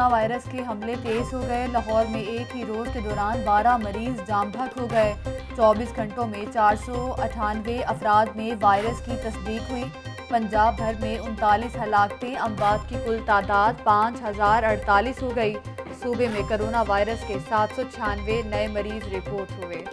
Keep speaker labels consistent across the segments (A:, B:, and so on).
A: Corona virus के हमले तेज हो गए। लाहौर में एक ही रोज के दौरान 12 मरीज जाम भक हो गए। 24 घंटों में 498 अफराद में वायरस की तस्दीक हुई। पंजाब भर में 39 हलाकतें, अमवात की कुल तादाद 5048 हो गई। सूबे में कोरोना वायरस के 796 नए मरीज रिपोर्ट हुए।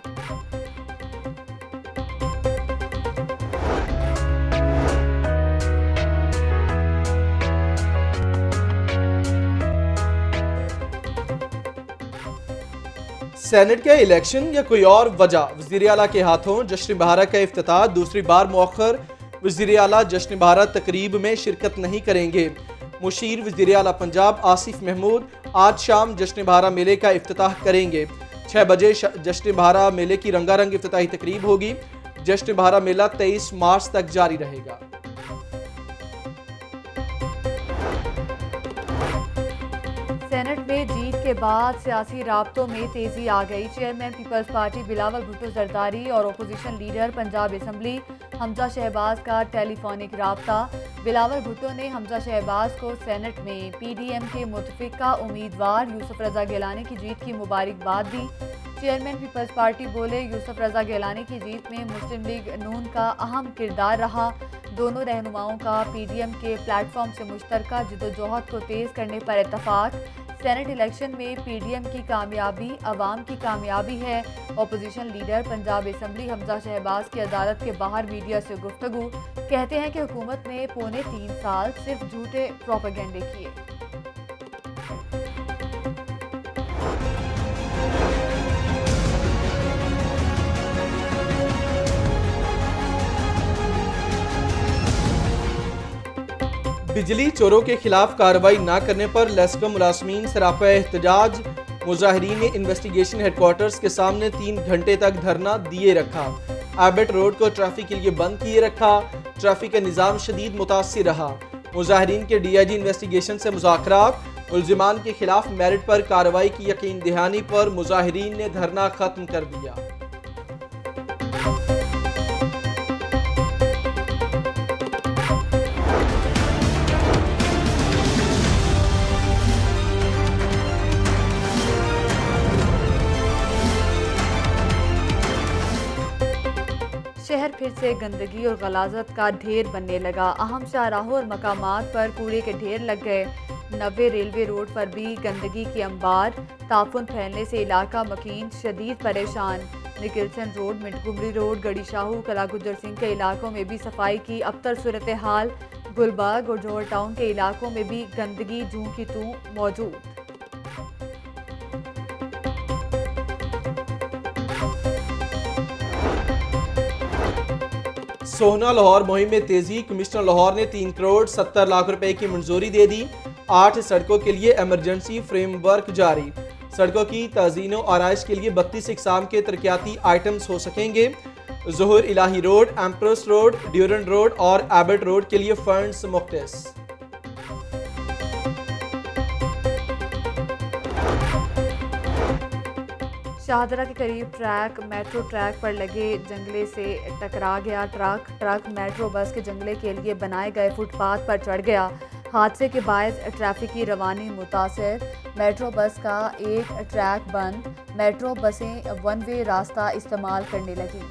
B: सेनेट का इलेक्शन या कोई और वजह, वज़ीर आला के हाथों जश्न बहारा का इफ्तिताह दूसरी बार मौखर। वज़ीर आला जश्न बहारा तकरीब में शिरकत नहीं करेंगे। मुशीर वज़ीर आला पंजाब आसिफ महमूद आज शाम जश्न बहारा मेले का इफ्तिताह करेंगे। 6 बजे जश्न बहारा मेले की रंगारंग इफ्तिताही तकरीब होगी। जश्न बहारा मेला 23 मार्च तक जारी रहेगा।
A: सेनेट में जीत के बाद सियासी राब्तों में तेजी आ गई। चेयरमैन पीपल्स पार्टी बिलावल भुट्टो जरदारी और opposition leader Punjab assembly Hamza Shahbaz का टेलीफोनिक राब्ता। बिलावल भुट्टो ने हमजा शहबाज को सेनेट में PDM के मुतफिका उम्मीदवार यूसुफ रजा गिलानी की जीत की मुबारकबाद दी। चेयरमैन पीपल्स पार्टी बोले, यूसुफ रजा गिलानी की जीत में मुस्लिम लीग नून का अहम किरदार रहा। दोनों रहनुमाओं का PDM के प्लेटफॉर्म से मुश्तरका जिद्दोजहद को तेज करने पर इत्तफाक। सेनेट इलेक्शन में PDM की कामयाबी अवाम की कामयाबी है। Opposition leader Punjab assembly Hamza Shahbaz की अदालत के बाहर मीडिया से गुफ्तगू, कहते हैं कि हुकूमत ने पौने 3 साल सिर्फ झूठे प्रोपेगेंडे किए।
B: बिजली चोरों के खिलाफ कार्रवाई न करने पर लेस्को मुलाजमीन सरापा एहतजाज। मुजाहिरीन ने इन्वेस्टिगेशन हेडक्वार्टर्स के सामने 3 घंटे तक धरना दिए रखा। एबट रोड को ट्रैफिक के लिए बंद किए रखा। ट्रैफिक का निज़ाम शदीद मुतासिर रहा। मुजाहिरीन के DIG इन्वेस्टिगेशन से मुज़ाकरात। मुल्जिमान के खिलाफ मेरिट पर कार्रवाई की यकीन दहानी पर मुजाहिरीन ने धरना खत्म कर दिया।
A: शहर फिर से गंदगी और गलाजत का ढेर बनने लगा। अहम शाहराहों और मकामात पर कूड़े के ढेर लग गए। 90 रेलवे रोड पर भी गंदगी की अंबार। ताफुन फैलने से इलाका मकीन शदीद परेशान। निकिल्सन रोड, मिंटगुमरी रोड, गड़ी शाहू, कला गुजर सिंह के इलाकों में भी सफाई की अबतर सूरत हाल। गुलबर्ग और जौहर टाउन के इलाकों में भी गंदगी जूं की तूं मौजूद।
B: सोहना लाहौर मुहिम में तेजी। कमिश्नर लाहौर ने 3 करोड़ 70 लाख रुपए की मंजूरी दे दी। 8 सड़कों के लिए एमरजेंसी फ्रेमवर्क जारी। सड़कों की तज़ीन और आराइश के लिए 32 इकसाम के तरक्याती आइटम्स हो सकेंगे। Zahoor Elahi Road, Empress Road, Durand Road और एबट रोड के लिए फंड्स मुख्तस।
A: शाहदरा के करीब मेट्रो ट्रैक पर लगे जंगले से टकरा गया ट्रक मेट्रो बस के जंगले के लिए बनाए गए फुटपाथ पर चढ़ गया। हादसे के बायस ट्रैफिक की रवानी मुतासर। मेट्रो बस का एक ट्रैक बंद। मेट्रो बसें 1 वे रास्ता इस्तेमाल करने लगी।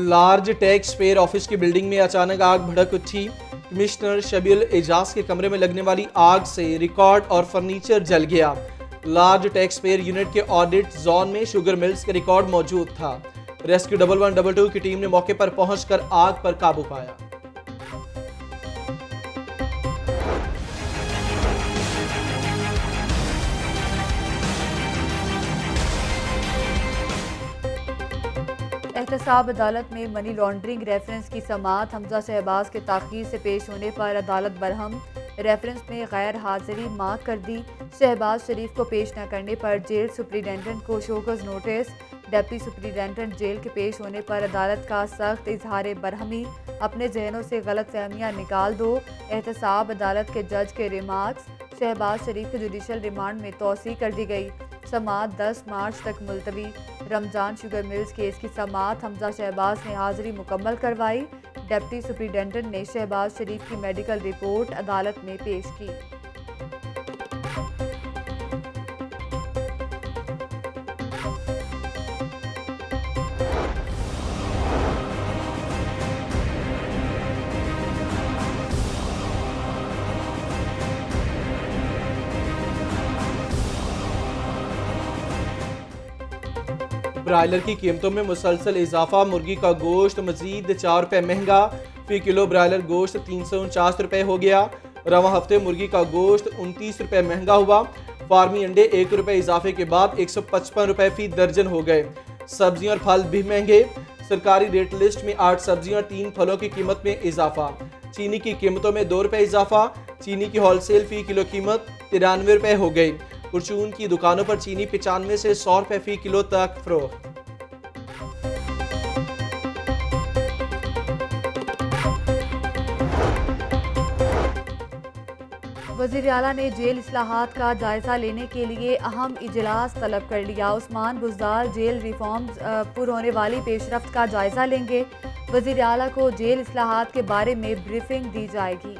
B: लार्ज टैक्स पेयर ऑफिस की बिल्डिंग में अचानक आग भड़क उठी। कमिश्नर शबीउल एजाज के कमरे में लगने वाली आग से रिकॉर्ड और फर्नीचर जल गया। लार्ज टैक्स पेयर यूनिट के ऑडिट जोन में शुगर मिल्स का रिकॉर्ड मौजूद था। रेस्क्यू 1122 की टीम ने मौके पर पहुंचकर आग पर काबू पाया।
A: एहतसाब अदालत में मनी लॉन्ड्रिंग रेफरेंस की समाअत। हमजा शहबाज के ताख़ीर से पेश होने पर अदालत बरहम। रेफरेंस में गैर हाजिरी मार्क कर दी। शहबाज शरीफ को पेश न करने पर जेल सुप्रिटेंडेंट को show cause notice. Deputy superintendent jail के पेश होने पर अदालत का सख्त इजहार बरहमी। अपने जहनों से गलत फहमियाँ निकाल दो। एहतसाब अदालत के जज के रिमार्क्स। शहबाज शरीफ के जुडिशल रिमांड में तोसी कर दी गई। समाअत 10 मार्च तक मुलतवी। रमजान शुगर मिल्स केस की समाअत। हमजा शहबाज ने हाजिरी मुकम्मल करवाई। डिप्टी सुपरिटेंडेंट ने शहबाज शरीफ की मेडिकल रिपोर्ट अदालत में पेश की।
B: ब्रायलर की कीमतों में मुसलसल इजाफा, मुर्गी का गोश्त मजीद 4 रुपये महंगा, फी किलो ब्रायलर गोश्त 349 रुपये हो गया। रवा हफ्ते मुर्गी का गोश्त 29 रुपये महंगा हुआ। फार्मी अंडे 1 रुपये इजाफे के बाद 155 रुपये फी दर्जन हो गए। सब्जियां और फल भी महंगे, सरकारी रेट लिस्ट में 8 सब्जियां 3 फलों की कीमत में इजाफा। चीनी की कीमतों में 2 रुपये इजाफा, चीनी की होलसेल फी किलो कीमत 93 रुपये हो गई। परचून की दुकानों पर चीनी 95 से 100 रुपये फी किलो तक फरोख्त।
A: वज़ीर आला ने जेल इस्लाहात का जायजा लेने के लिए अहम इजलास तलब कर लिया। उस्मान बुज़दार जेल रिफॉर्म्स पर होने वाली पेशरफ्त का जायजा लेंगे। वज़ीर आला को जेल इस्लाहात के बारे में ब्रीफिंग दी जाएगी।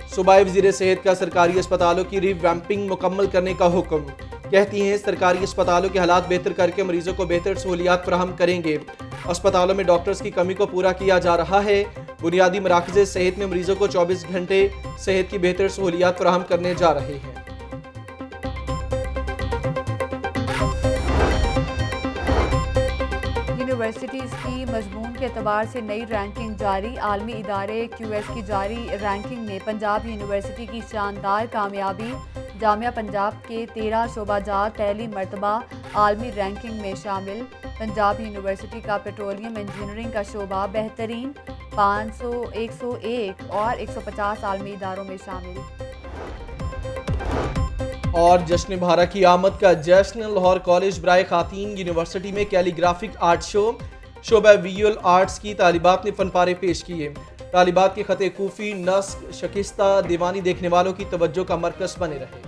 B: सूबाई वज़ीर सेहत का सरकारी अस्पतालों की रिवैम्पिंग मुकम्मल करने का हुक्म। कहती हैं सरकारी अस्पतालों के हालात बेहतर करके मरीजों को बेहतर सहूलियात फराहम करेंगे। अस्पतालों में डॉक्टर्स की कमी को पूरा किया जा रहा है। बुनियादी मराकज़ सेहत में मरीजों को 24 घंटे सेहत की बेहतर सहूलियात फराहम करने जा रहे हैं।
A: यूनिवर्सिटीज़ की मजमून के एतबार से नई रैंकिंग जारी। आलमी इदारे QS की जारी रैंकिंग में पंजाब यूनिवर्सिटी की शानदार कामयाबी। जामिया पंजाब के 13 शोबाजात पहली मरतबा आलमी रैंकिंग में शामिल। पंजाब यूनिवर्सिटी का पेट्रोलियम इंजीनियरिंग का शोबा बेहतरीन 500, 101 और 150 आलमी इदारों में शामिल।
B: और जश्न बहारा की आमद का जश्न। लाहौर कॉलेज बराए खातीन यूनिवर्सिटी में कैलीग्राफिक आर्ट शोबा विजुअल आर्ट्स की तालिबात ने फनपारे पेश किए। तालिबात के खते कूफी, नस्क, शकिस्ता, दीवानी देखने वालों की तवज्जो का मरकज बने रहे।